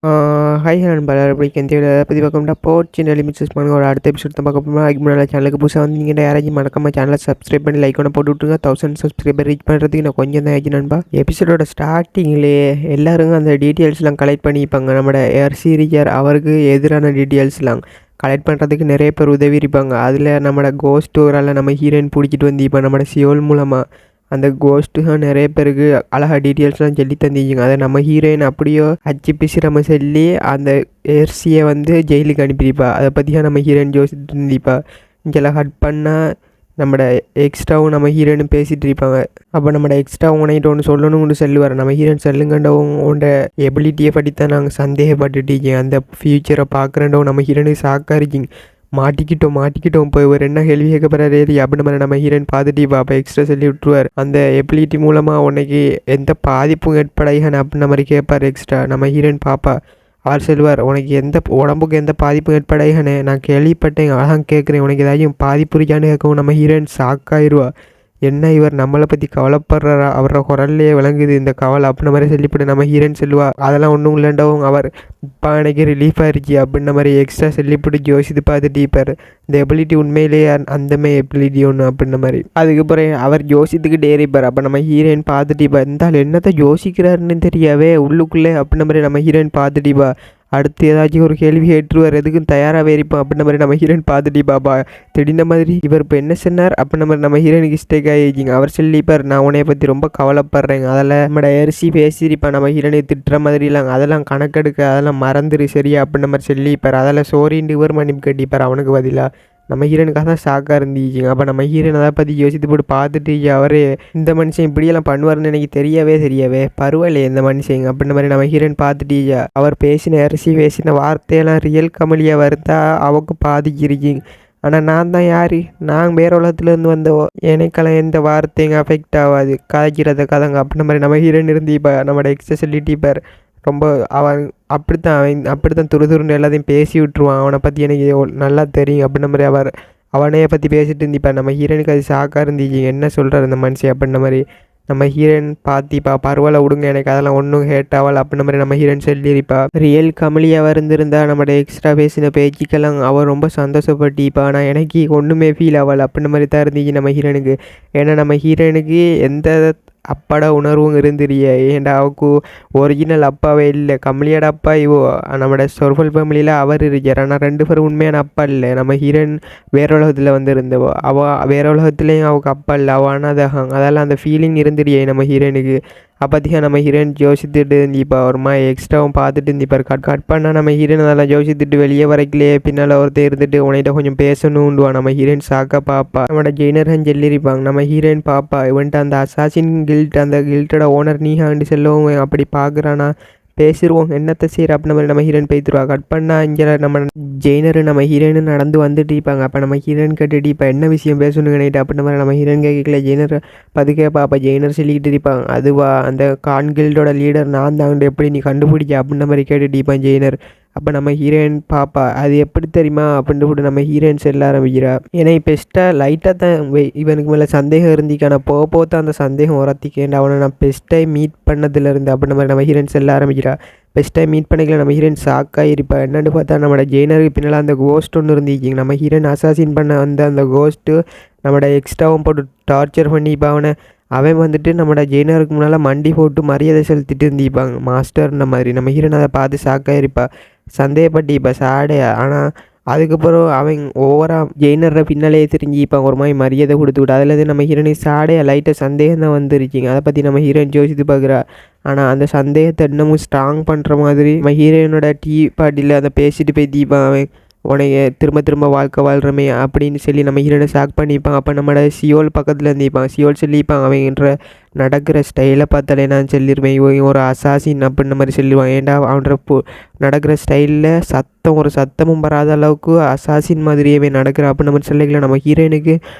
Hi நண்பா எப்படி இந்த பற்றி பார்க்கணும்னா போர்ச் லிமிட்ஸ் பண்ணுங்க ஒரு அடுத்த எபிசோட் தான் பார்க்க போகிறோம். அதுக்கு முன்னாடி சேனலுக்கு புதுசாக வந்தீங்கன்னா யாராச்சும் மறக்காம சேனலை சப்ஸ்கிரைப் பண்ணி லைக் ஒன்று போட்டு விட்டுருங்க. 1000 சப்ஸ்கிரைபர் ரீச் பண்ணுறதுக்கு நான் கொஞ்சம் தான் ஆச்சு நண்பா. எபிசோடோட ஸ்டார்டிங்லேயே எல்லாரும் அந்த டீட்டெயில்ஸ்லாம் கலெக்ட் பண்ணிப்பாங்க. நம்மளோட சீரியர் அவருக்கு எதிரான டீட்டெயில்ஸ்லாம் கலெக்ட் பண்ணுறதுக்கு நிறைய பேர் உதவி இருப்பாங்க. அதில் நம்மளோட கோஸ்டோரால் நம்ம ஹீரோயின் பிடிச்சிட்டு வந்து இப்போ நம்மளோட சியோல் மூலமாக அந்த கோஸ்ட்டு நிறைய பேருக்கு அழகாக டீட்டெயில்ஸ்லாம் சொல்லி தந்திச்சிங்க. அதை நம்ம ஹீரோயின் அப்படியோ அச்சு பிசி நம்ம சொல்லி அந்த ஏர்சியை வந்து ஜெயிலுக்கு அனுப்பியிருப்பா. அதை பற்றியா நம்ம ஹீரோயின் யோசிச்சுட்டு இருந்திப்பா. இங்கெல்லாம் ஹட் பண்ணால் நம்மளோட எக்ஸ்ட்ராவும் நம்ம ஹீரோயின் பேசிகிட்டு இருப்பாங்க. அப்போ நம்மளோட எக்ஸ்ட்ரா உனைகிட்ட ஒன்று சொல்லணும்னு சொல்லுவார். நம்ம ஹீரோயின் சொல்லுங்கண்டவும் உன்னோட எபிலிட்டியை பற்றி தான் நாங்கள் சந்தேகப்பட்டுட்டீங்க. அந்த ஃப்யூச்சரை பார்க்குறண்டவும் நம்ம ஹீரோனுக்கு சாக்காக இருக்கீங்க. மாட்டிக்கிட்டோம் போய் ஒரு என்ன கேள்வி கேட்க போகிறாரு அப்படின்னு மாதிரி நம்ம ஹீரோயின் பார்த்துட்டு அப்போ எக்ஸ்ட்ரா சொல்லி விட்டுருவார். அந்த எபிலிட்டி மூலமாக உனக்கு எந்த பாதிப்பும் ஏற்படையான்னு அப்படின்ற மாதிரி கேட்பார் எக்ஸ்ட்ரா. நம்ம ஹீரோயின் பாப்பா அவர் சொல்லுவார், உனக்கு எந்த உடம்புக்கு எந்த பாதிப்பும் ஏற்படையானே நான் கேள்விப்பட்டேன், அழகாக கேட்குறேன், உனக்கு ஏதாச்சும் பாதிப்பு இருக்கான்னு கேட்கவும் நம்ம ஹீரோயின் ஷாக்காயிருவா. என்ன இவர் நம்மளை பற்றி கவலைப்படுறாரா, அவரோட குரல்லையே விளங்குது இந்த கவலை அப்படின்ற மாதிரி சொல்லிவிட்டு நம்ம ஹீரோயின் சொல்லுவா. அதெல்லாம் ஒன்றும் இல்லைண்டவும் அவர் இப்போ எனக்கு ரிலீஃப் ஆயிடுச்சு அப்படின்ற மாதிரி எக்ஸ்ட்ரா சொல்லிவிட்டு யோசித்து பார்த்துட்டு இருப்பார். இந்த எபிலிட்டி உண்மையிலேயே அந்தமே எபிலிட்டி ஒன்று அப்படின்ற மாதிரி அதுக்கப்புறம் அவர் யோசித்துக்கிட்டே இருப்பார். அப்போ நம்ம ஹீரோயின் பார்த்துட்டு இப்போ இருந்தாலும் என்னத்தை யோசிக்கிறாருன்னு தெரியாவே உள்ளுக்குள்ளே அப்படின்ற மாதிரி நம்ம ஹீரோயின் பார்த்துட்டிப்பா. அடுத்து ஏதாச்சும் ஒரு கேள்வி கேட்டுருவார், எதுக்கும் தயாராகவே இருப்போம் அப்படின்ற மாதிரி நம்ம ஹீரோயின் பார்த்துட்டு பாப்பா. திடீர்ன மாதிரி இவர் இப்போ என்ன சொன்னார் அப்படின்ற மாதிரி நம்ம ஹீரோயினுக்கு மிஸ்டேக் ஆகிடுச்சிங்க. அவர் சொல்லிப்பார், நான் உன்னைய பற்றி ரொம்ப கவலைப்படுறேங்க, அதில் நம்மளோட அரிசி பேசியிருப்பா நம்ம ஹீரோனை திட்டுற மாதிரிலாம் அதெல்லாம் கணக்கெடுக்க அதெல்லாம் மறந்துரு சரியா அப்படின்ற மாதிரி சொல்லிப்பார். அதெல்லாம் சோரின்ட்டு இவர் மன்னிப்பு கட்டிப்பார் அவனுக்கு பதிலாக. நம்ம ஹீரோனுக்காக தான் ஷாக்காக இருந்துச்சுங்க. அப்போ நம்ம ஹீரோன் அதை பற்றி யோசித்து போட்டு பார்த்துட்டு அவரே இந்த மனுஷன் இப்படியெல்லாம் பண்ணுவார்னு எனக்கு தெரியவே பரவாயில்லையே இந்த மனுஷங்க அப்படின்ற மாதிரி நம்ம ஹீரோயின் பார்த்துட்டு அவர் பேசின வார்த்தையெல்லாம் ரியல் கமலியாக வருதா அவக்கு பாதிச்சிருக்கீங்க. ஆனால் நான் தான் யார், நாங்கள் வேறு உலகத்துலேருந்து வந்தவோ, எனக்கெல்லாம் எந்த வார்த்தைங்க அஃபெக்ட் ஆகாது, கதைக்கிறத கதைங்க அப்படின்ற மாதிரி நம்ம ஹீரோயின் இருந்து இப்போ நம்மளோட எக்ஸசலிட்டி பேர் ரொம்ப அவன் அப்படித்தான் துருதுருன்னு எல்லாத்தையும் பேசி விட்டுருவான். அவனை பற்றி எனக்கு நல்லா தெரியும் அப்படின்ற மாதிரி அவனைய பற்றி பேசிட்டு இருந்திப்பா. நம்ம ஹீரோனுக்கு அது ஷாக்காக இருந்துச்சு, என்ன சொல்கிறார் இந்த மனுஷன் அப்படின்ற மாதிரி நம்ம ஹீரோயின் பார்த்திப்பா. பரவாயில்ல விடுங்க, எனக்கு அதெல்லாம் ஒன்றும் ஹேட்டாவல் அப்படின்ற மாதிரி நம்ம ஹீரோயின் சொல்லியிருப்பா. ரியல் கமலியாக இருந்திருந்தா நம்மளோட எக்ஸ்ட்ரா பேசின பேச்சுக்கெல்லாம் அவள் ரொம்ப சந்தோஷப்பட்டிப்பா. ஆனால் எனக்கு ஒன்றுமே ஃபீல் ஆகலை அப்படின்ற மாதிரி தான் இருந்துச்சு நம்ம ஹீரோனுக்கு. ஏன்னா நம்ம ஹீரோனுக்கு எந்த அப்பாட உணர்வும் இருந்துறியே, ஏன்டா அவக்கு ஒரிஜினல் அப்பாவே இல்லை, கமலியோட அப்பா இவோ நம்மளோட சொர்ஃபல் ஃபேமிலியில் அவர் இருக்கார். ஆனால் 2 பேரும் உண்மையான அப்பா இல்லை. நம்ம ஹீரோயின் வேற உலகத்தில் இருந்தவோ வேற உலகத்துலேயும் அவளுக்கு அப்பா இல்லை, அவள் அனாதகம். அதெல்லாம் அந்த ஃபீலிங் இருந்துறியே நம்ம ஹீரோயினுக்கு. அப்போதைக்கு நம்ம ஹீரோயின் யோசித்துட்டு இருந்திப்பா. ஒரு மாதிரி எக்ஸ்ட்ராவும் பார்த்துட்டு இருந்திப்பார். கட் பண்ணால் நம்ம ஹீரோயின் அதெல்லாம் யோசித்துட்டு வெளியே வரைக்கலையே பின்னால் ஒருத்தர் இருந்துட்டு உன்கிட்ட கொஞ்சம் பேசணுண்டுவா. நம்ம ஹீரோயின் சாக்கா பாப்பா. நம்மளோட ஜெயினர்ஹன் சொல்லியிருப்பாங்க. நம்ம ஹீரோயின் பாப்பா இவன்ட்டு அந்த அசாசின் கில்ட் அந்த கில்ட்டோட ஓனர் நீஹாண்டு செல்லவும் அப்படி பார்க்குறானா பேசிடுவோம் என்னத்தை செய்கிற அப்படின்ற மாதிரி நம்ம ஹீரோயின் பேத்துருவா. கட் பண்ணால் இங்கே நம்ம ஜெயினரு நம்ம ஹீரோயின் நடந்து வந்துட்டு இருப்பாங்க. அப்போ நம்ம ஹீரோயின் கேட்டுட்டு இப்போ என்ன விஷயம் பேசணுங்க நைட்டு அப்படின்ற மாதிரி நம்ம ஹீரோயின் கேட்கல. ஜெயினர் பதுக்கேப்பா. அப்போ ஜெயினர் சொல்லிக்கிட்டு இருப்பாங்க, அதுவா அந்த கான் கில்டோட லீடர் நான் தான் எப்படி நீ கண்டுபிடிக்க அப்படின்ற மாதிரி கேட்டுட்டு இருப்பான் ஜெயினர். அப்போ நம்ம ஹீரோயின் பாப்பா அது எப்படி தெரியுமா அப்படின்ட்டு கூட நம்ம ஹீரோயின் செல்ல ஆரம்பிக்கிறா. ஏன்னா இப்போ பெஸ்ட்டாக லைட்டாக தான் இவனுக்கு மேலே சந்தேகம் இருந்திக்கான போத்தான் அந்த சந்தேகம் உரத்திக்கேன் அவனை நான் பெஸ்ட்டாக மீட் பண்ணதுலேருந்து அப்படின்ற மாதிரி நம்ம ஹீரோயின் செல்ல ஆரம்பிக்கிறா. பெஸ்ட்டாக மீட் பண்ணிக்கல நம்ம ஹீரோயின் ஷாக்காக இருப்பா. என்னென்னு பார்த்தா நம்மளோட ஜெயினருக்கு பின்னால் அந்த கோஸ்ட் ஒன்று இருந்துச்சிங்க. நம்ம ஹீரோயின் அசாசின் பண்ண அந்த கோஸ்ட்டு நம்மளோட எக்ஸ்ட்ராவும் போட்டு டார்ச்சர் பண்ணிப்பா அவனை. அவன் வந்துட்டு நம்மளோட ஜெயினருக்கு முன்னால் மண்டி போட்டு மரியாதை செலுத்திட்டு இருந்திப்பாங்க மாஸ்டர்ன மாதிரி. நம்ம ஹீரோயின் அதை பார்த்து ஷாக்காக இருப்பா, சந்தேகப்பட்டிப்பா சாடையா. ஆனால் அதுக்கப்புறம் அவன் ஓவராக ஜெயினரை பின்னாலே தெரிஞ்சுப்பாங்க, ஒரு மாதிரி மரியாதை கொடுத்து விட்டு. அதில் நம்ம ஹீரோயின் சாடையா லைட்டாக சந்தேகம் தான் வந்துருச்சிங்க. அதை பற்றி நம்ம ஹீரோயின் யோசித்து பார்க்குறா. ஆனால் அந்த சந்தேகத்தை இன்னமும் ஸ்ட்ராங் பண்ணுற மாதிரி நம்ம ஹீரோயினோட டீ பார்ட்டியில் அதை பேசிட்டு போய் தீபான் அவன் உனைய திரும்ப வாழ்க்கை வாழ்கிறமே அப்படின்னு சொல்லி நம்ம ஹீரோனை ஷாக் பண்ணிப்பான். அப்போ நம்மளோட சியோல் பக்கத்தில் இருந்திப்பான். சியோல் சொல்லிப்பான் அவன்ற நடக்கிற ஸ்டைலை பார்த்தாலே நான் சொல்லிடுவேன் இவன் ஒரு அசாசின் அப்படின்ற மாதிரி சொல்லிடுவான். ஏன்டா அவன்ற நடக்கிற ஸ்டைலில் ஒரு சத்தமும் வராத அளவுக்கு அசாசின் மாதிரியே நடக்கிற அப்படின்னு மாதிரி சொல்லிக்கல. நம்ம ஹீரோயினுக்கு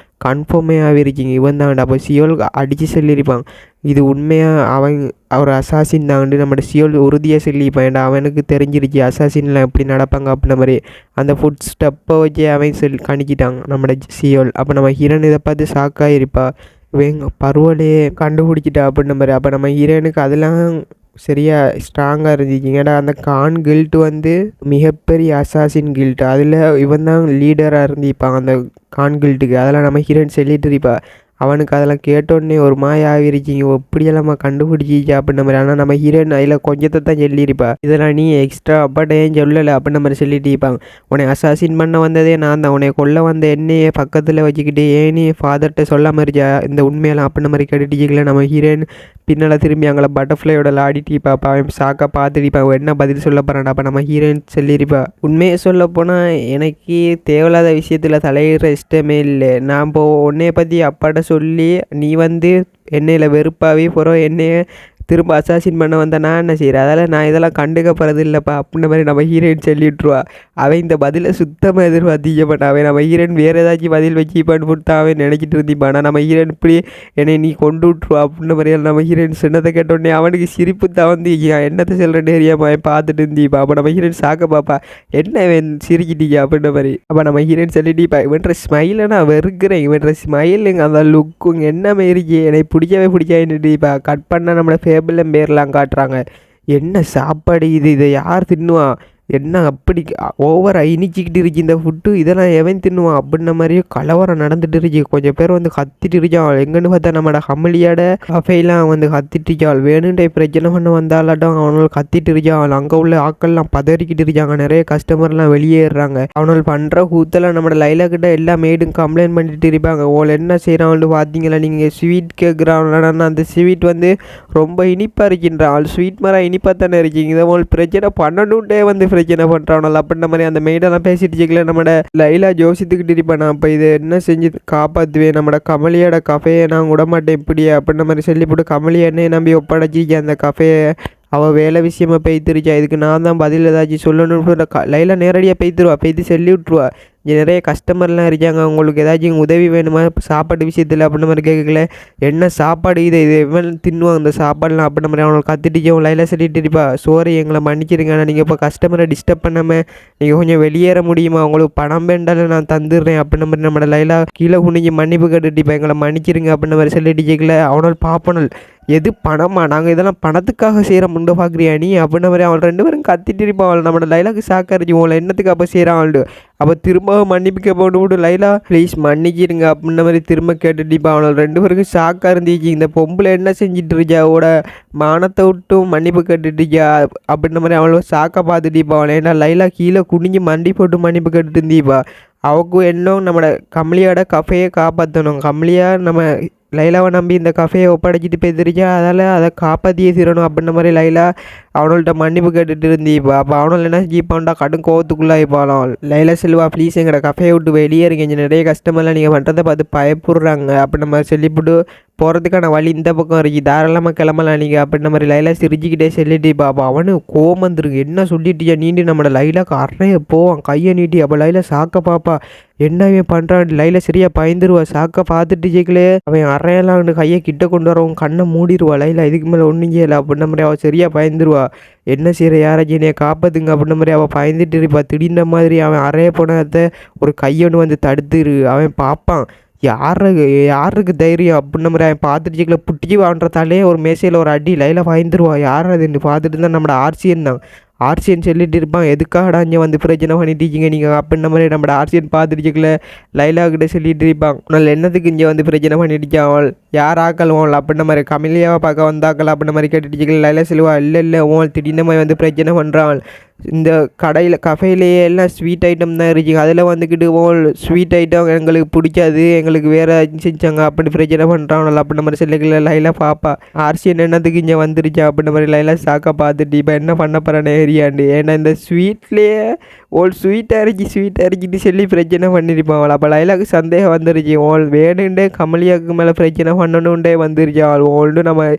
கன்ஃபார்மே ஆகிருச்சிங்க இவன் தான். அப்போ சியோல் அடித்து சொல்லியிருப்பான், இது உண்மையாக அவர் அசாசின் தாண்டு நம்மளோட சியோல் உறுதியாக சொல்லியிருப்பான். ஏன்டா அவனுக்கு தெரிஞ்சிருச்சு அசாசின்லாம் எப்படி நடப்பாங்க அப்படின்ற மாதிரி. அந்த ஃபுட் ஸ்டெப்பை வச்சு அவன் கணிக்கிட்டாங்க நம்மளோட சியோல். அப்போ நம்ம ஹீரோயின் இதை பார்த்து ஷாக்காக இருப்பா, வேங்க பரவாயில்லையே கண்டுபிடிச்சிட்டா அப்படின்ற மாதிரி. அப்போ நம்ம ஹீரோயினுக்கு அதெல்லாம் சரியா ஸ்ட்ராங்காக இருந்துச்சு. ஏன்னா அந்த கான் கில்ட் வந்து மிகப்பெரிய அசாசின் கில்ட். அதில் இவன் தான் லீடராக இருந்திருப்பாங்க அந்த கான் கில்ட்டுக்கு. அதெல்லாம் நம்ம ஹீரோயின் சொல்லிட்டு இருப்பா. அவனுக்கு அதெல்லாம் கேட்டோடனே ஒரு மாய ஆகிருச்சிங்க, எப்படியெல்லாமா கண்டுபிடிச்சிச்சு அப்படின்ற மாதிரி. ஆனால் நம்ம ஹீரோயின் அதில் கொஞ்சத்தை தான் சொல்லியிருப்பா. இதெல்லாம் நீ எக்ஸ்ட்ரா அப்பாட்ட ஏன் சொல்லலை அப்படின்ற மாதிரி சொல்லிட்டு இருப்பாங்க. உன்னை அசாசின் பண்ண வந்ததே நான் தான், உன்னை கொல்ல வந்த என்னையே பக்கத்தில் வச்சுக்கிட்டு ஏன் நீ ஃபாதர்கிட்ட சொல்லாமல் இருச்சா இந்த உண்மையெல்லாம் அப்படின்ற மாதிரி கேட்டுட்டிக்கல. நம்ம ஹீரோயின் பின்னால் திரும்பி அங்கே பட்டர்ஃப்ளையோட லாடிட்டு பாப்பா. அவன் சாக்கா பார்த்துட்டு என்ன பதில் சொல்ல போகிறான். அப்போ நம்ம ஹீரோயின் சொல்லியிருப்பா, உண்மையை சொல்ல போனால் எனக்கு தேவையில்லாத விஷயத்தில் தலையிடுற இஷ்டமே இல்லை. நான் இப்போ உன்னைய பற்றி அப்பாட்ட சொல்லி நீ வந்து என்னையில் வெறுப்பாவே போகிறோம், என்னைய திரும்ப அசாசின் பண்ண வந்தால் நான் என்ன செய்கிறேன், அதால் நான் இதெல்லாம் கண்டுக்க போகிறது இல்லைப்பா அப்படின்ற மாதிரி நம்ம ஹீரோயின் சொல்லிவிட்ருவா. அவன் இந்த பதிலை சுத்தமாக எதிர்பார்த்திக்க மாட்டான். அவன் நம்ம ஹீரோயின் வேறு ஏதாச்சும் பதில் வச்சுப்பான்னு போட்டு அவன் நினச்சிட்டு இருந்திப்பான். ஆனால் நம்ம ஹீரோயின் இப்படி என்னை நீ கொண்டு விட்ருவா அப்படின்ற மாதிரி நம்ம ஹீரோயின் சொன்னதை கேட்டோடனே அவனுக்கு சிரிப்பு தான் வந்து என்னத்தை சொல்கிறேன்னு தெரியாமல் அவன் பார்த்துட்டு இருந்திப்பா. அப்போ நம்ம ஹீரோயின் சாக்க பாப்பா, என்ன இவன் சிரிக்கிட்டீங்க அப்படின்ற மாதிரி. அப்போ நம்ம ஹீரோயின் சொல்லிட்டிப்பா, இவன்ற ஸ்மைலை நான் வெறுக்கிறேன், இவன்ற ஸ்மைலுங்க அந்த லுக்குங்க என்ன மாரிக்கு எனக்கு பிடிக்கவே பிடிக்காதுன்னுட்டிப்பா. கட் பண்ணால் நம்மளோட டேபிளில் பேர்லாம் காட்டுறாங்க. என்ன சாப்பாடு இது, இதை யார் தின்னுவான், என்ன அப்படி ஓவராக இனிச்சிக்கிட்டு இருக்கு இந்த ஃபுட்டு, இதெல்லாம் எவன் தின்னுவான் அப்படின்ன மாதிரியே கலவரம் நடந்துட்டு இருக்கு. கொஞ்சம் பேர் வந்து கத்திட்டு இருக்காள். எங்கன்னு பார்த்தா நம்மளோட ஹமலியோட கஃபைலாம் வந்து கத்திட்டு இருக்காள். வேணுன்ற பிரச்சனை பண்ண வந்தாலாட்டம் அவனால் கத்திட்டு இருக்காள். அங்கே உள்ள ஆக்கள்லாம் பதறிக்கிட்டு இருக்காங்க. நிறைய கஸ்டமர்லாம் வெளியேறாங்க. அவனால் பண்ணுற கூத்தெல்லாம் நம்மளோட லைலா கிட்ட எல்லா மேடும் கம்ப்ளைண்ட் பண்ணிட்டு இருப்பாங்க. ஓல் என்ன செய்கிறான்னு பார்த்தீங்களா, நீங்கள் ஸ்வீட் கேட்குறாங்கன்னா அந்த ஸ்வீட் வந்து ரொம்ப இனிப்பாக இருக்கின்றாள். ஸ்வீட் மாதிரி இனிப்பாக தானே இருக்கீங்க, இதை உங்களுக்கு பிரச்சனை பண்ணணுன்ட்டே வந்து பிரச்சனை பண்ணுறானல்ல அப்படின்ற மாதிரி அந்த மெய்டெல்லாம் பேசிட்டு இருக்கல. நம்மளோட லைலா ஜோசித்துக்கிட்டு இருப்பேன், நான் இப்போ இதை என்ன செஞ்சு காப்பாற்றுவேன், நம்மளோட கமலியோட கஃபையை நான் விடமாட்டேன் இப்படியே அப்படின்ற மாதிரி சொல்லிவிட்டு கமலி என்னையை நம்பி ஒப்படைச்சிக்க அந்த கஃபையை அவள் வேலை விஷயமா பெய்த்துருச்சா. இதுக்கு நான் தான் பதில் ஏதாச்சும் சொல்லணும்னு லைலா நேரடியாக பெய்த்துருவா. பெய்த்து சொல்லி விட்ருவா, இங்கே நிறைய கஸ்டமர்லாம் இருக்காங்க, உங்களுக்கு ஏதாச்சும் உதவி வேணுமா சாப்பாடு விஷயத்தில் அப்படின்ற மாதிரி கேட்கல. என்ன சாப்பாடு இது எவன் தின்னுவாங்க இந்த சாப்பாடுலாம் அப்படின்ற மாதிரி அவனை கத்திட்டு லைலா சொல்லிட்டு இருப்பா, சோரி எங்களை மன்னிச்சிருங்க, ஆனால் நீங்கள் இப்போ கஸ்டமரை டிஸ்டர்ப் பண்ணாமல் நீங்கள் கொஞ்சம் வெளியேற முடியுமா, உங்களுக்கு பணம் வேண்டாலும் நான் தந்துடுறேன் அப்படின்ற மாதிரி நம்மளோட லைலா கீழே குனிஞ்சு மன்னிப்பு கேட்டுட்டிப்பா, எங்களை மன்னிச்சிருங்க அப்படின்ற மாதிரி சொல்லிட்டு கேட்கல. அவனால் பார்ப்பனல் எது பணமா, நாங்கள் இதெல்லாம் பணத்துக்காக செய்கிற முண்டை பார்க்குறியா நீ அப்படின்ற மாதிரி அவள் ரெண்டு பேரும் கத்திட்டு இருப்பான். அவள் நம்மளோட லைலாக்கு சாக்கரிச்சு உங்களை என்னத்துக்கு அப்போ செய்கிறான் அவள். அப்போ திரும்ப மன்னிப்புக்க போட்டு லைலா ப்ளீஸ் மன்னிக்கிடுங்க அப்படின்ற மாதிரி திரும்ப கேட்டுட்டிப்பா. அவனை ரெண்டு பேருக்கும் ஷாக்காக இருந்துச்சு. இந்த பொம்பளை என்ன செஞ்சிட்டு இருக்கா, அவட மானத்தை விட்டும் மன்னிப்பு கேட்டுட்டிருக்கா அப்படின்ற மாதிரி அவளை ஷாக்காக பார்த்துட்டிப்பா. அவளை ஏன்னா லைலா கீழே குனிஞ்சு மண்டி போட்டு மன்னிப்பு கேட்டுட்டு இருந்தீப்பா. அவக்கும் இன்னும் நம்மளோட கமலியோட கஃபையை காப்பாற்றணும். கமலியா நம்ம லைலாவை நம்பி இந்த கஃபையை ஒப்படைச்சிட்டு போயிருச்சா, அதால் அதை காப்பாற்றியே தீரணும் அப்படின்ற மாதிரி லைலா அவனோள்கிட்ட மன்னிப்பு கேட்டுட்டு இருந்தீப்பா. அப்போ அவனால் என்ன ஜீப்பான்டா கடும் கோவத்துக்குள்ளாயிப்பாளாம். லைலா செல்வா ப்ளீஸ் எங்கட கஃபையை விட்டு வெளியே இருக்கீங்க, நிறைய கஸ்டமர்லாம் நீங்கள் பண்ணுறதை பார்த்து பயப்படுறாங்க அப்படின்ற மாதிரி சொல்லிவிட்டு போகிறதுக்கான வழி இந்த பக்கம் இருக்குது, தாராளமாக கிளம்பலாம் நீங்கள் அப்படின்ற மாதிரி லைலா சிரிச்சுக்கிட்டே சொல்லிட்டு பாப்பா. அவனு கோவம் வந்துருக்கு, என்ன சொல்லிட்டியா நீண்டு நம்மளோட லைலாக்கு அறைய போவான் கையை நீட்டி. அப்போ லைலா சாக்க பாப்பா, என்னவே பண்ணுறான். லைலா சரியாக பயந்துருவா. சாக்க பார்த்துட்டு ஜெயிக்கலே அவன் அறையெல்லாம் கையை கிட்ட கொண்டு வரவன் கண்ணை மூடிடுவா. லைலா இதுக்கு மேலே ஒன்றும் செய்யலை அப்படின்ற மாதிரி அவள் சரியாக பயந்துருவா. என்ன செய்கிற யாராச்சும் என்னையை காப்பாற்றுங்க அப்படின்ற மாதிரி அவள் பயந்துட்டு இருப்பா. திடீர்ன மாதிரி அவன் அறைய போனதை ஒரு கையொன்று வந்து தடுத்துரு. அவன் பார்ப்பான், யாருக்கு தைரியம் அப்படின்ற மாதிரி அவன் பார்த்துட்டு புட்டிச்சு வாண்டுறதாலே ஒரு மேசையில் ஒரு அடி. லைலா பயந்துருவா. யார் அதுன்னு பார்த்துட்டு தான் நம்மளோட ஆர்சியன் தான். ஆர்சியன் சொல்லிட்டு இருப்பான், எதுக்காகடா இங்கே வந்து பிரச்சனை பண்ணிட்டீங்க நீங்கள் அப்படின்ற மாதிரி நம்மளோட ஆர்சியன் பார்த்துட்டு லைலா கிட்ட சொல்லிட்டு இருப்பான், உன்னால் என்னத்துக்கு இங்கே வந்து பிரச்சனை பண்ணிட்டு அவள் யார் ஆக்கல்வாள் அப்படின்ற மாதிரி கமலியாவை பார்க்க வந்தாக்கள் அப்படின்ற மாதிரி கேட்டுட்டு லைலா சொல்லுவா, இல்லை உன் திடீர்னு மாதிரி வந்து பிரச்சனை பண்ணுறாள். இந்த கடையில் கஃபையிலேயே எல்லாம் ஸ்வீட் ஐட்டம் தான் இருக்குது, அதில் வந்துக்கிட்டு ஓல் ஸ்வீட் ஐட்டம் எங்களுக்கு பிடிக்காது, எங்களுக்கு வேறு செஞ்சாங்க அப்படி பிரச்சனை பண்ணுறாங்கள அப்படின்ற மாதிரி சொல்லிக்கல. லைலா பாப்பா ஆர்சியன் என்னத்துக்கு இங்கே வந்துருச்சா அப்படின்ற மாதிரி லைலா சாக்கா பார்த்துட்டு இப்போ என்ன பண்ண போகிறானே ஏரியாண்டு. ஏன்னா இந்த ஸ்வீட்லேயே ஓல் ஸ்வீட்டாக இறக்கிட்டு சொல்லி பிரச்சனை பண்ணியிருப்பான் அவள். அப்போ லைலாவுக்கு சந்தேகம் வந்துருச்சு, ஓல் வேணுண்டே கமலியாவுக்கு மேலே பிரச்சனை பண்ணணுண்டே வந்துருச்சு அவள். ஓல்டு நம்ம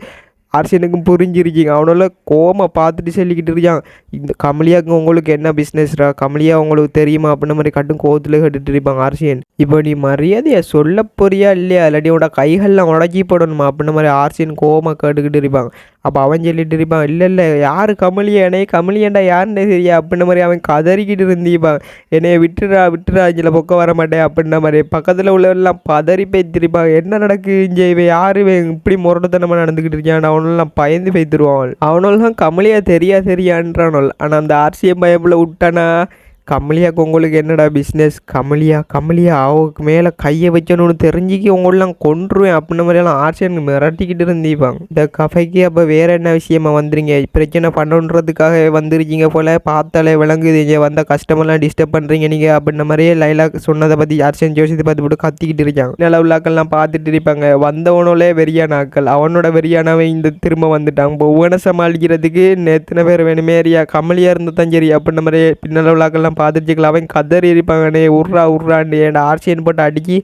ஆர்சியனுக்கும் புரிஞ்சிருச்சிங்க. அவனால கோமா பார்த்துட்டு சொல்லிக்கிட்டு இருக்கான், இந்த கமலியாவுக்கு உங்களுக்கு என்ன பிஸ்னஸ்ரா, கமலியா உங்களுக்கு தெரியுமா அப்படின்ற மாதிரி கட்டும் கோவத்தில் கேட்டுட்டு இருப்பாங்க ஆர்சியன். இப்போ நீ மரியாதையை சொல்ல போறியா இல்லையா, இல்லாட்டி உன்னோட கைகள்லாம் உடச்சி போடணுமா அப்படின்ற மாதிரி ஆர்சியன் கோவமாக கேட்டுக்கிட்டு இருப்பாங்க. அப்போ அவன் சொல்லிட்டு இருப்பான், இல்லை இல்லை யார் கமலியானே, கமலியாண்டா யாருன்னே சரியா அப்படின்ன மாதிரி அவன் கதறிக்கிட்டு இருந்திப்பான். என்னைய விட்டுறா விட்டுறா இதில் பக்கம் வர மாட்டேன் அப்படின்ன மாதிரி. பக்கத்தில் உள்ளவெல்லாம் பதறி பேத்திருப்பான், என்ன நடக்கு இங்கே, இவன் யார், இவன் இப்படி முரட்டுத்தனமாக நடந்துக்கிட்டு இருக்கான். அவனெல்லாம் பயந்து பேத்துருவான். அவனெல்லாம் கமலியா தெரியான்றானோல். ஆனால் அந்த ஆர்சிஎம் பயப்பில் விட்டானா, கமலியாக்கு உங்களுக்கு என்னடா பிஸ்னஸ், கமலியா அவருக்கு மேலே கையை வச்சணும்னு தெரிஞ்சுக்கி உங்களெலாம் கொன்றுவேன் அப்படின்ன மாதிரியெல்லாம் ஆர்சியன் மிரட்டிக்கிட்டு இருந்தீப்பாங்க. இந்த கஃபைக்கு அப்போ வேறு என்ன விஷயமா வந்துறீங்க, பிரச்சனை பண்ணுன்றதுக்காக வந்துருக்கீங்க போல், பார்த்தாலே விளங்குது, இங்கே வந்த கஸ்டமர்லாம் டிஸ்டர்ப் பண்ணுறீங்க நீங்கள் அப்படின்ன மாதிரியே லைலாக் சொன்னதை பற்றி ஆர்சியன் ஜோசியத்தை பார்த்து போட்டு கத்திக்கிட்டு இருக்காங்க. நில உள்ளாக்கள்லாம் பார்த்துட்டு இருப்பாங்க. வந்தவனோலே வெறியான ஆக்கள், அவனோட வெறியானவன் இந்த திரும்ப வந்துட்டான். இப்போ உவனை சமாளிக்கிறதுக்கு எத்தனை பேர் வேணுமே, ஏரியா கமலியாக இருந்து தான் சரி அப்படின்ன மாதிரி பின்னல உள்ளாக்கள்லாம் பார்த்துட்டுக்கலாம். அவன் கதறி இருப்பாங்கண்ணே, உர்றாண்டு ஏன்டா ஆர்சியன் போட்டு அடிக்கி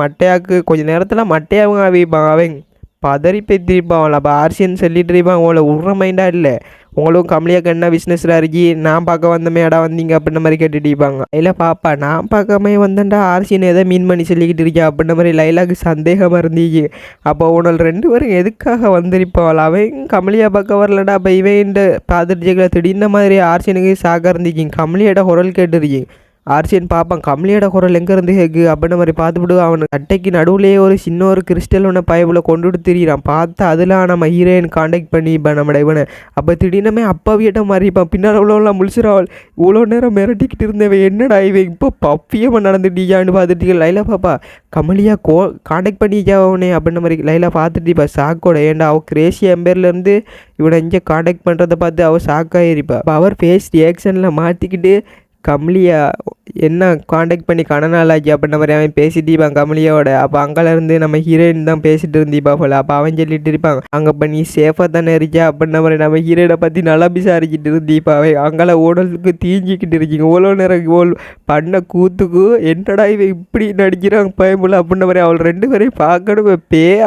மட்டையாக்கு கொஞ்சம் நேரத்தில் மட்டையாகவும் அவிப்பான். அவன் பதறி பேத்திருப்பான். அப்போ ஆர்சியன் சொல்லிட்டு இருப்பான், உங்களை உர்ற மைண்டாக இல்லை, உங்களும் கமலியாக்கு என்ன பிஸ்னஸில் இருக்கி, நான் பார்க்க வந்தமே இடம் வந்தீங்க அப்படின்ன மாதிரி கேட்டுட்டிருப்பாங்க. இல்லை பாப்பா நான் பார்க்காம வந்தேன்டா, ஆர்சியன் எதை மீன் பண்ணி சொல்லிக்கிட்டு இருக்கேன் அப்படின்ன மாதிரி லைலாக்கு சந்தேகமாக இருந்துச்சு. அப்போ உனக்கு 2 பேரும் எதுக்காக வந்திருப்பாள், அவன் கமலியா பார்க்க வரலடா. அப்போ இவன் பார்த்துட்டு திடீர்னு மாதிரி ஆர்சியனுக்கு சாக்க இருந்துச்சு. கமலியோட குரல் கேட்டுருக்கீங்க. ஆர்சியன் பார்ப்பான், கமலியோட குரல் எங்கேருந்து கேட்கு அப்படின்ன மாதிரி பார்த்துவிட்டு அவன் அட்டைக்கு நடுவுலேயே ஒரு சின்ன ஒரு கிறிஸ்டல் ஒன்று பைப்பில் கொண்டுட்டு திரியிறான். பார்த்தா அதில் நம்ம ஹீரோயின் காண்டாக்ட் பண்ணிப்பான் நம்மட இவனை. அப்போ திடீர்னுமே அப்பாவியிட்ட மாறிப்பான். பின்னால் உள்ளவெல்லாம் முழிச்சிடாவள், இவ்வளோ நேரம் மிரட்டிக்கிட்டு இருந்தவன் என்னடா இவன் இப்போ பப்பியமாக நடந்துட்டியான்னு பார்த்துட்டு லைலா பாப்பா கமலியா காண்டாக்ட் பண்ணிக்கா அவனே அப்படின்ன மாதிரி லைலா பார்த்துட்டு இப்போ சாக்கோட. ஏன்டா அவள் கிரேசி எம்பேர்லேருந்து இவனை இங்கே காண்டாக்ட் பண்ணுறதை பார்த்து அவள் சாக்காயிருப்பா. அப்போ அவர் ஃபேஸ் ரியாக்ஷனில் மாற்றிக்கிட்டு கமலியா என்ன காண்டாக்ட் பண்ணி கணநாளாச்சு அப்படின்ன மாதிரி அவன் பேசிட்டு கமலியாவோட. அப்போ அங்கேருந்து நம்ம ஹீரோயின் தான் பேசிட்டு இருந்தீப்பா போல். அப்போ அவன் சொல்லிட்டு இருப்பாங்க, அங்கே இப்போ நீ சேஃபாக தானே இருக்கியா அப்படின்ன மாதிரி நம்ம ஹீரோயினை பற்றி நல்லா விசாரிக்கிட்டு இருந்தீப்பா. அவன் அங்கே ஓடலுக்கு தீஞ்சிக்கிட்டு இருக்கீங்க. இவ்வளோ நேரம் பண்ண கூத்துக்கு என்னடா இவன் இப்படி நடிக்கிறாங்க பயமுள்ள அப்படின்ன மாதிரி அவள் 2 பேரையும் பார்க்கணும்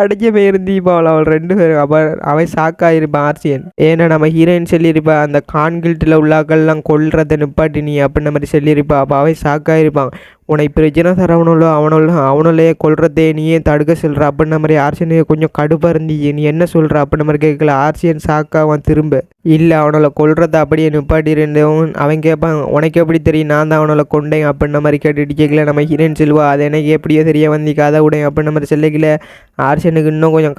அடைஞ்சமே இருந்தீப்பா அவள் 2 பேரும். அப்போ அவன் சாக்காயிருப்பான் ஆர்சியன். ஏன்னா நம்ம ஹீரோயின் சொல்லியிருப்பா, அந்த கான்கில்ட்டில் உள்ளாக்கள்லாம் கொல்றதை நிப்பாட்டி நீ அப்படின்ன மாதிரி சொல்லியிருப்பா. அப்போ அவன் ஷாக்காயிருப்பான். உன்னை பிரச்சனை அவனோலையே கொல்றதே நீயே தடுக்க சொல்கிற அப்படின்ன மாதிரி ஆர்சியனுக்கு கொஞ்சம் கடுப்பாக இருந்துச்சு. நீ என்ன சொல்கிற அப்படின்ன மாதிரி கேட்கல. ஆர்சியன் ஷாக்காவான் திரும்ப. இல்லை அவனோட கொல்றதை அப்படியே நிப்பாட்டி இருந்தவன். அவன் கேட்பான், உனக்கு எப்படி தெரியும் நான் தான் அவனோட கொண்டேன் அப்படின்ன மாதிரி கேட்டுட்டு கேட்கல. நம்ம ஹீரோயின் சொல்லுவா, அது எனக்கு எப்படியோ தெரிய வந்தி கதை விட அப்படின்ன மாதிரி சொல்லிக்கல. ஆர்சியனுக்கு இன்னும் கொஞ்சம்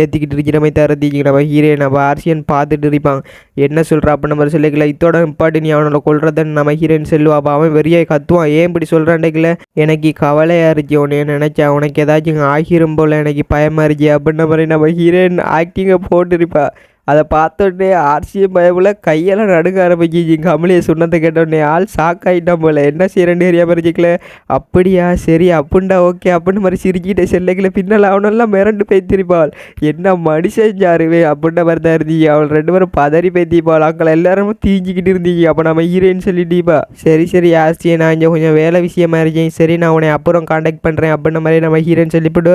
ஏற்றிக்கிட்டு இருக்கிற மாதிரி தரத்திக்கு நம்ம ஹீரோயின். அப்போ ஆர்சியன் பார்த்துட்டு இருப்பான், என்ன சொல்கிற அப்படின்ன மாதிரி சொல்லிக்கல. இதோட நிப்பாட்டி நீ அவனோட கொல்றதுன்னு நம்ம ஹீரோயின் சொல்லுவா. அப்போ அவன் வெறியாய் கத்துவான், ஏன் இப்படி சொல்கிறான்டேக்கல, எனக்கு கவலையாக இருந்துச்சு உன்னைய நினச்சா, உனக்கு ஏதாச்சும் ஆகிரும் போல் எனக்கு பயமாக இருந்துச்சு அப்படின்ன மாதிரி நம்ம ஹீரோயின் ஆக்டிங்கை போட்டுருப்பா. அதை பார்த்தோடனே ஆர்சிஎம் பயவில் கையெல்லாம் நடுங்க ஆரம்பிச்சு. கமலியை சொன்னதை கேட்டோடனே ஆள் ஷாக்காயிட்டான் போல். என்ன செய்யறேன்னு தெரியாமல் இருந்துக்கல. அப்படியா சரி அப்படின்டா ஓகே அப்படின்னு மாதிரி சிரிக்கிட்டே செல்லைக்கல. பின்னால் அவனெல்லாம் மிரண்டு பேத்திருப்பாள், என்ன மனுஷன் யாருவே அப்படின்ற மாதிரி தான் இருந்தீங்க. அவள் 2 பேரும் பதறி பேத்திப்பாள். அங்கே எல்லாரும் தீஞ்சிக்கிட்டு இருந்தீங்க. அப்போ நம்ம ஹீரோயின் சொல்லிட்டீப்பா, சரி ஆர்சியை நான் இங்கே கொஞ்சம் வேலை விஷயமா இருக்கேன், சரி நான் உன்னை அப்புறம் காண்டாக்ட் பண்ணுறேன் அப்படின்ன மாதிரி நம்ம ஹீரோயின் சொல்லிவிட்டு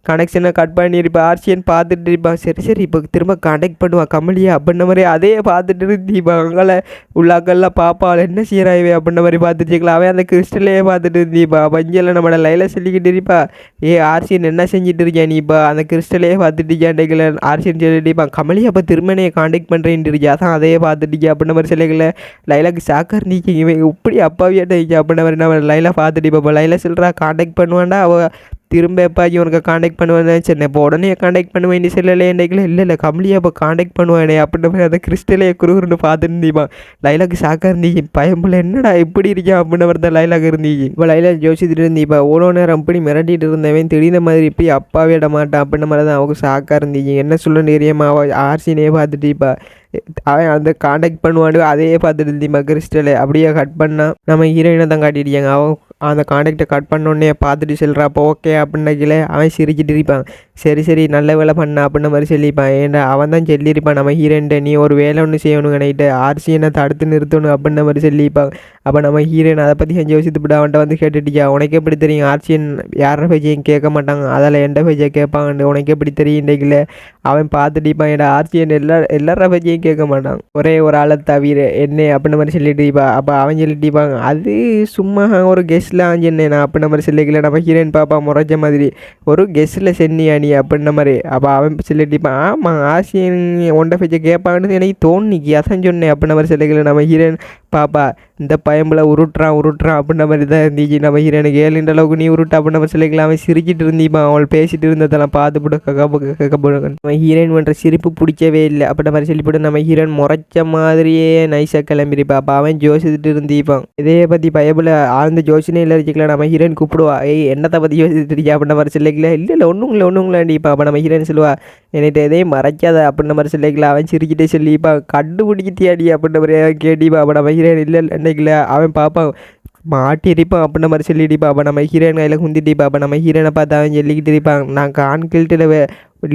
கனெக்ஷனை கட் பண்ணியிருப்பா. ஆர்சியன் பார்த்துட்டு இருப்பான். சரி இப்போ திரும்ப காண்டாக்ட் பண்ணுவான் கமலியா அப்படின்ன மாதிரி அதே பார்த்துட்டு இருந்தீப்பா. அங்கே உள்ளாக்கள்லாம் பாப்பாள், என்ன செய்யறாவே அப்படின்ன மாதிரி பார்த்துட்டுக்கலாம். அவன் அந்த கிறிஸ்டலையே பார்த்துட்டு இருந்தீப்பா. பஞ்சில் நம்மளோட லைல சொல்லிக்கிட்டு இருப்பா, ஆர்சியன் என்ன செஞ்சுட்டு இருக்கேன் நீப்பா, அந்த கிறிஸ்டலையே பார்த்துட்டு இருக்கியாண்டேக்கல. ஆர்சியன் சொல்லிட்டுப்பா, கமலியா அப்போ திருமணையை காண்டாக்ட் பண்ணுறேன்ட்டு இருக்கியா, அதான் அதையே பார்த்துட்டு அப்படின்ன மாதிரி சொல்லிக்கல. லைலாக்கு ஷாக்காக இருந்தீங்க, இவன் இப்படி அப்பாவியாட்ட அப்படின்ன மாதிரி நம்ம லைலா பார்த்துட்டு இப்போ லைலா சொல்கிறா காண்டாக்ட் பண்ணுவான்டா. அவள் திரும்ப எப்போ இவனுக்கு காண்டாக்ட் பண்ணுவேன்னு சரி இப்போ உடனே காண்டாக்ட் பண்ணுவேன் சொல்லலை என்றைக்குல. இல்லை கமலியா இப்போ காண்டாக்ட் பண்ணுவானே அப்படின்ற மாதிரி அதை கிறிஸ்டலையே குருன்னு பார்த்துட்டு இருந்தீப்பா. லைலாக்கு ஷாக்காக இருந்தீங்க, பயம்புல என்னடா இப்படி இருக்கா அப்படின்ற மாதிரி தான் லைலாக இருந்தீங்க. இப்போ லைலா யோசிச்சுட்டு இருந்தீப்பா, இவ்வளோ நேரம் இப்படி மிரட்டிட்டு இருந்தவன் திடீர்னு மாதிரி இப்படி அப்பாவே இட மாட்டான் அப்படின்ற மாதிரி தான் அவங்க ஷாக்காக இருந்தீங்க. என்ன சொல்ல தெரியாமா அவள் ஆர்சினே பார்த்துட்டீப்பா. அவன் அந்த காண்டாக்ட் பண்ணுவாண்டு அதையே பார்த்துட்டு இருந்தீமா கிறிஸ்டலை. அப்படியே கட் பண்ணால் நம்ம ஹீரோயினை தான் காட்டிடுறாங்க. அவன் அந்த காண்டாக்டை கட் பண்ணோடனே பார்த்துட்டு சொல்கிறா. அப்போ ஓகே அப்படின்னாக்கில அவன் சிரிச்சிட்டு இருப்பான். சரி நல்ல வேலை பண்ண அப்படின்ன மாதிரி சொல்லிப்பான். ஏன்டா அவன் தான் சொல்லியிருப்பான் நம்ம ஹீரோயின்ட்ட, நீ ஒரு வேலை ஒன்று செய்யணும் நைட்டு ஆர்சியனை தடுத்து நிறுத்தணும் அப்படின்ன மாதிரி சொல்லிப்பான். அப்போ நம்ம ஹீரோயின் அதை பற்றி செஞ்சு யோசித்துப்பட்டு அவன்கிட்ட வந்து கேட்டுட்டியா, உனக்கு எப்படி தெரியும் ஆர்சியன் யார பேச்சையும் கேட்க மாட்டாங்க, அதில் எந்த பேச்சை கேட்பாங்கன்னு உனக்கு எப்படி தெரியும் இன்றைக்கில். அவன் பார்த்துட்டிப்பான் என்னடா ஆர்சியன் எல்லார பேச்சையும் கேட்க மாட்டான், ஒரே ஒரு ஆளை தவிர என்ன அப்படின்ற மாதிரி சொல்லிட்டுப்பா. அப்போ அவன் சொல்லிட்டிப்பாங்க அது சும்மா ஒரு கெஸ்ட்டில் அவன் சொன்னேன் நான் அப்படின்ற மாதிரி சொல்லிக்கல. நம்ம ஹீரோயின் பாப்பா முறைச்ச மாதிரி ஒரு கெஸ்ட்டில் சென்னியா நீ அப்படின்ற மாதிரி. அப்போ அவன் சொல்லிட்டிப்பான் ஆமாம் ஆர்சியன் ஒன்றை பேச்சை கேட்பாங்கன்னு எனக்கு தோணிக்கு அதான் சொன்னேன் அப்படின்ற மாதிரி சொல்லிக்கல. நம்ம ஹீரோயின் பாப்பா இந்த பயம்பில் உருட்டுறான் அப்படின்ற மாதிரி தான் இருந்துச்சு. நம்ம ஹீரோனுக்கு ஏழுன்ற அளவுக்கு நீ உருட்டு அப்படின்ற மாதிரி சொல்லிக்கலாம். அவன் சிரிச்சிட்டு இருந்தீப்பான், அவள் பேசிட்டு இருந்ததெல்லாம் பார்த்துப்பட்டு கக்கப்படுங்க. நம்ம ஹீரோயின் பண்ணுற சிரிப்பு பிடிக்கவே இல்லை அப்படின்ற மாதிரி சொல்லிவிட்டு நம்ம ஹீரோயின் முறைச்ச மாதிரியே நைஸாக கிளம்பிருப்பா. அப்போ அவன் யோசிச்சுட்டு இருந்தீப்பான். இதே பற்றி பயபில் ஆழ்ந்த யோசனை இல்லை வச்சுக்கலாம். நம்ம ஹீரோயின் கூப்பிடுவா, என்னத்தை பற்றி யோசிச்சுட்டு இருக்கா அப்படின்ற மாதிரி சொல்லிக்கல. இல்லை ஒன்றுங்களாண்டிப்பா. அப்போ நம்ம ஹீரோயின் சொல்லுவா என்கிட்ட எதையும் மறைக்காத அப்படின்ற மாதிரி சொல்லிக்கலாம். அவன் சிரிக்கிட்டே சொல்லிப்பா கண்டுபிடிக்கிட்டியாடி அப்படின்ற மாதிரி கேட்டிப்பா. அப்போ நம்ம ஹீரோயின் இல்லை அன்னைக்குல அவன் பார்ப்பான் மாட்டிருப்பான் அப்படின்ற மாதிரி சொல்லிட்டிப்பா. அப்போ நம்ம ஹீரோயின் கையில் குந்திட்டிப்பா. அப்போ நம்ம ஹீரோனை பார்த்து அவன் சொல்லிக்கிட்டு இருப்பான் நான் கான்கில்ட்டில்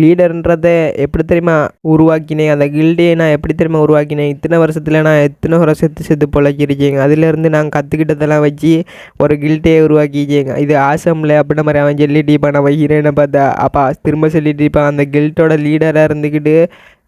லீடர்ன்றதை எப்படி தெரியுமா உருவாக்கினேன், அந்த கில்டே நான் எப்படி தெரியுமா உருவாக்கினேன், இத்தனை வருஷத்தில் நான் எத்தனை செத்து பொழைக்கிருக்கேங்க, அதிலேருந்து நான் கற்றுக்கிட்டதெல்லாம் வச்சு ஒரு கில்டே உருவாக்கிச்சேங்க, இது ஆசமில்ல அப்படின்ற மாதிரி அவன் சொல்லிட்டிப்பான். நம்ம ஹீரோயினை பார்த்தா அப்பா திரும்ப சொல்லிட்டிருப்பான் அந்த கில்ட்டோட லீடராக இருந்துக்கிட்டு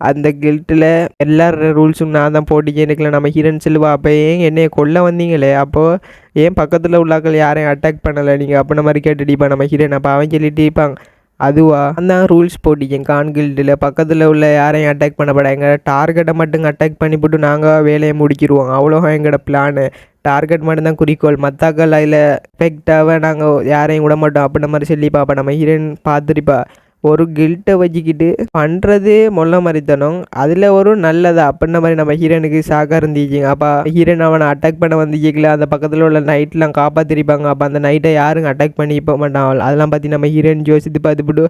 அந்த கில்ட்டில் எல்லார ரூல்ஸும் நான் தான் போட்டிக்கேன்னு இருக்கல. நம்ம ஹீரோயின் சொல்லுவா அப்போ ஏன் என்னையை கொல்ல வந்தீங்களே, அப்போது ஏன் பக்கத்தில் உள்ளாக்கள் யாரையும் அட்டாக் பண்ணலை நீங்கள் அப்படின்ற மாதிரி கேட்டுட்டிப்பான் நம்ம ஹீரோயின். அப்போ அவன் சொல்லிட்டிருப்பாங்க அதுவா அந்த ரூல்ஸ் போட்டிக்கேன் கான்கில்ட்டில் பக்கத்தில் உள்ள யாரையும் அட்டாக் பண்ணப்பட எங்கள் டார்கெட்டை மட்டும் அட்டாக் பண்ணிவிட்டு நாங்கள் வேலையை முடிக்கிடுவோம், அவ்வளோ எங்களோட பிளானு, டார்கெட் மட்டும்தான் குறிக்கோள், மற்றாக்கள் அதில் எஃபெக்டாக நாங்கள் யாரையும் விட மாட்டோம் அப்படின்ற மாதிரி சொல்லிப்பா. அப்போ நம்ம ஹீரோயின் பார்த்துருப்பா ஒரு கில்ட்டை வச்சுக்கிட்டு பண்ணுறது மொல்ல மாதிரித்தனம் அதில் ஒரு நல்லதா அப்படின்ற மாதிரி நம்ம ஹீரோனுக்கு சாக்காக இருந்துச்சுங்க. அப்போ ஹீரோன் அவனை அட்டாக் பண்ண வந்துச்சிக்கல, அந்த பக்கத்தில் உள்ள நைட்லாம் காப்பாற்றிருப்பாங்க. அப்போ அந்த நைட்டை யாரும் அட்டாக் பண்ணி போக மாட்டான். அதெல்லாம் பற்றி நம்ம ஹீரோயின் யோசித்து பார்த்துவிட்டு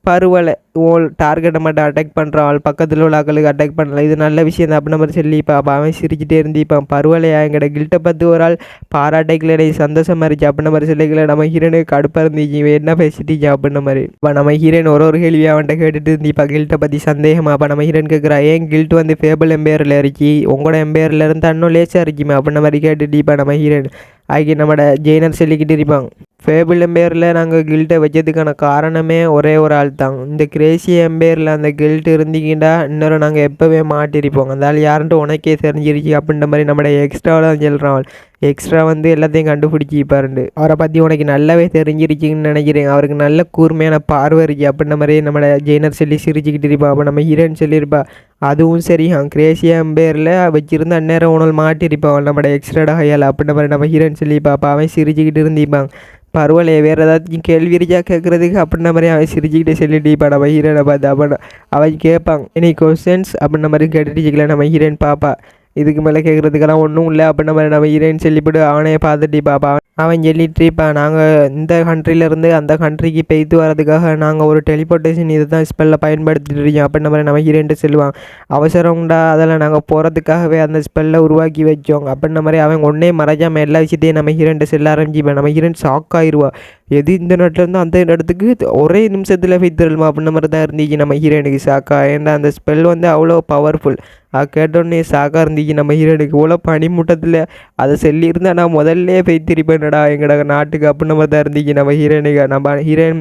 பரவாயில்ல ஓல் டார்கெட்டை மட்டும் அட்டாக் பண்ணுறான், பக்கத்தில் உள்ள ஆக்களுக்கு அட்டாக் பண்ணலாம், இது நல்ல விஷயம் தான் அப்படின்ற மாதிரி சொல்லிப்பா. அப்போ அவன் சிரிச்சிட்டே இருந்திப்பான் பரவாயில்லையா எங்கட கில்ட்டை பார்த்து ஒரு ஆள் பாராட்டைக்கல சந்தோஷமாக இருந்துச்சு அப்படின்ற மாதிரி சொல்லிக்கல. நம்ம ஹீரோனுக்கு கடுப்பாக இருந்துச்சு என்ன பேசிட்டீங்க அப்படின்ற மாதிரி. இப்போ நம்ம ஹீரோயின் ஒரு கேள்வியாக அவன்கிட்ட கேட்டுட்டு இருந்திப்பா கில்ட்டை பற்றி சந்தேகமா. அப்போ நம்ம ஹீரோயின் கேட்குறா ஏன் கில்ட் வந்து ஃபேபிள் எம்பையரில் இருக்கி உங்களோட எம்பையரில் இருந்து இன்னும் லேசாக இருக்குமே அப்படின்ற மாதிரி கேட்டுட்டிப்பா நம்ம ஹீரோயின். ஆகி நம்மளோட ஜெயினர் சொல்லிக்கிட்டு இருப்பாங்க ஃபேபிள் எம்பையரில் நாங்கள் கில்ட்டை வச்சதுக்கான காரணமே ஒரே ஒரு ஆள் தான், இந்த கிரேசி எம்பையரில் அந்த கில்ட்டு இருந்தீங்கன்னா இன்னொரு நாங்கள் எப்போவே மாட்டிருப்போம், அந்த ஆள் யாருன்ட்டு உனக்கே தெரிஞ்சிருச்சு அப்படின்ற மாதிரி நம்மளோட எக்ஸ்ட்ராவில் தான் சொல்கிறான். எக்ஸ்ட்ரா வந்து எல்லாத்தையும் கண்டுபிடிச்சிப்பாருண்டு அவரை பற்றி உனக்கு நல்லாவே தெரிஞ்சிருச்சிங்கன்னு நினைக்கிறேன், அவருக்கு நல்ல கூர்மையான பார்வை இருக்குது அப்படின்ற மாதிரி நம்மளோட ஜெயினர் சொல்லி சிரிச்சுக்கிட்டு இருப்பா. அப்போ நம்ம ஹீரோயின் சொல்லியிருப்பா அதுவும் சரி கிரேசியா எம்பையரில் வச்சிருந்த அந்நேரம் உணவு மாட்டிருப்பான் நம்மளோட எக்ஸ்ட்ராடா கையால் அப்படின்ற மாதிரி நம்ம ஹீரோயின் சொல்லிப்பா. அப்போ அவன் சிரிச்சுக்கிட்டு இருந்திப்பாங்க பரவாயில்லையே வேறு ஏதாச்சும் கேள்வி இருக்கா கேட்குறதுக்கு அப்படின்ற மாதிரி அவன் சிரிச்சுக்கிட்டே சொல்லிட்டிப்பா நம்ம ஹீரோனை பார்த்து. அப்போ அவன் கேட்பாங்க எனி கொஸ்டின்ஸ் அப்படின்ற மாதிரி கேட்டுட்டு நம்ம ஹீரோயின் பாப்பா இதுக்கு மேலே கேட்குறதுக்கெல்லாம் ஒன்றும் இல்லை அப்படின்ற மாதிரி நம்ம ஹீரோயின் சொல்லிவிட்டு அவனையே பார்த்துட்டு பாப்பா அவன் சொல்லிட்டுப்பா நாங்கள் இந்த கண்ட்ரிலேருந்து அந்த கண்ட்ரிக்கு பெய்து வரதுக்காக நாங்கள் ஒரு டெலிபோர்ட்டேஷன் இதை தான் ஸ்பெல்லை பயன்படுத்திட்டு இருக்கோம் அப்படின்ற மாதிரி நம்ம ஹீரோயின்ட்டு சொல்லுவான். அவசரம்டா அதெல்லாம் நாங்கள் போகிறதுக்காகவே அந்த ஸ்பெல்லை உருவாக்கி வச்சோம் அப்படின்ற மாதிரி அவன் ஒன்றே மறைஞ்சாமல் எல்லா விஷயத்தையும் நம்ம ஹீரோயின்ட்டு சொல்ல ஆரம்பிச்சுப்பேன். நம்ம ஹீரோயின் ஷாக் ஆயிடுவா எது இந்த நாட்டிலேருந்து அந்த இடத்துக்கு ஒரே நிமிஷத்தில் போய் தருமா அப்படின்ற மாதிரி தான் இருந்துச்சு நம்ம ஹீரோயினுக்கு ஷாக்கா. ஏன்னா அந்த ஸ்பெல் வந்து அவ்வளோ பவர்ஃபுல், அது கேட்டோடனே ஷாக்காக இருந்துச்சு நம்ம ஹீரோயினுக்கு. இவ்வளோ பனிமூட்டத்தில் அதை சொல்லியிருந்தால் நான் முதல்ல போய் திருப்பேன்டா எங்களோட நாட்டுக்கு அப்படின்ற மாதிரி தான் இருந்துச்சு நம்ம ஹீரோயினுக்கு. நம்ம ஹீரோயின்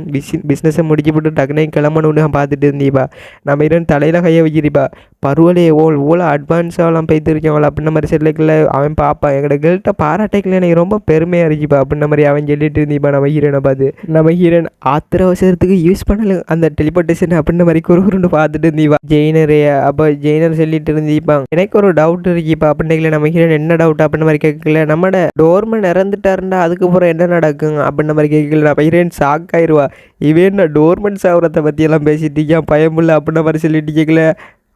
பிஸ்னஸை முடிச்சு போட்டு டக்குனே கிளம்பணுன்னு பார்த்துட்டு இருந்தீப்பா. நம்ம ஹீரோயின் தலையில் கையை வச்சிருப்பா பரவாயில்லையே இவ்வளோ அட்வான்ஸாகலாம் போய்த்திருக்கவள அப்படின்ற மாதிரி சொல்லிக்கல. அவன் பார்ப்பான் எங்களோட கேள்ட்ட பாராட்டைக்கல எனக்கு ரொம்ப பெருமையாக இருந்துச்சுப்பா அப்படின்ற மாதிரி அவன் சொல்லிட்டு இருந்தீப்பா நம்ம ஹீரோனை பார்த்து. நம்ம ஹீரோயின் ஆத்திர அவசரத்துக்கு யூஸ் பண்ணல அந்த டெலிபோர்ட்டேஷன் அப்படின்ற மாதிரி குறுகுறுன்னு பார்த்துட்டு இருந்தீப்பா ஜெயினரே. அப்போ ஜெயினர் சொல்லிட்டு இருந்தீப்பாங்க எனக்கு ஒரு டவுட் இருக்குப்பா அப்படின்ட்டு நம்ம ஹீரோயின் என்ன டவுட் அப்படின்ற மாதிரி கேட்கல. நம்மளோட டோர்மன் இறந்துட்டாருண்டா அதுக்கப்புறம் என்ன நடக்குங்க அப்படின்ற மாதிரி கேட்கல. நம்ம ஹீரோயின் ஷாக் ஆயிடுவா இவன் டோர்மன் சாவரத்தை பற்றியெல்லாம் பேசிட்டு இருக்கான் பயமுள்ள அப்படின்ற மாதிரி சொல்லிட்டு கேட்கல.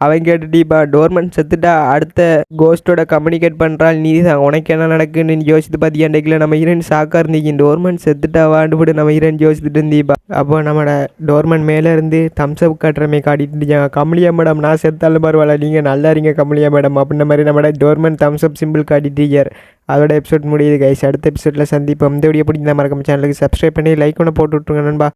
அவன் கேட்டுட்டிப்பா டோர்மன் செத்துட்டா அடுத்த கோஸ்ட்டோட கம்யூனிகேட் பண்ணுறாள் நீ தான் உனக்கு என்ன நடக்குன்னு யோசித்து பார்த்தியாண்டிக்கல. நம்ம ஹீரோயின் ஷாக்காக இருந்தீங்க டோர்மன் செத்துட்டா வாண்டுபட்டு நம்ம ஹீரோயின் யோசிச்சுட்டு இருந்தீப்பா. அப்போ நம்மளோட டோர்மன் மேலே இருந்து தம்ஸ்அப் காட்டுறமே காட்டிட்டு இருக்காங்க கமலியா மேடம் நான் செத்தாலும் பரவாயில்ல நீங்கள் நல்லா இருங்க கமலியா மேடம் அப்படின்ற மாதிரி நம்மளோட டோர்மன் தம்ஸ்அப் சிம்பிள் காட்டிட்டு இருக்கார். அதோட எபிசோட் முடியுது கைஸ். அடுத்த எபிசோடில் சந்திப்போம். இந்த வீடியோ பிடிச்சா மறக்காம சேனலுக்கு சப்ஸ்கிரைப் பண்ணி லைக் ஒன்று போட்டு விட்ருங்க நண்பா.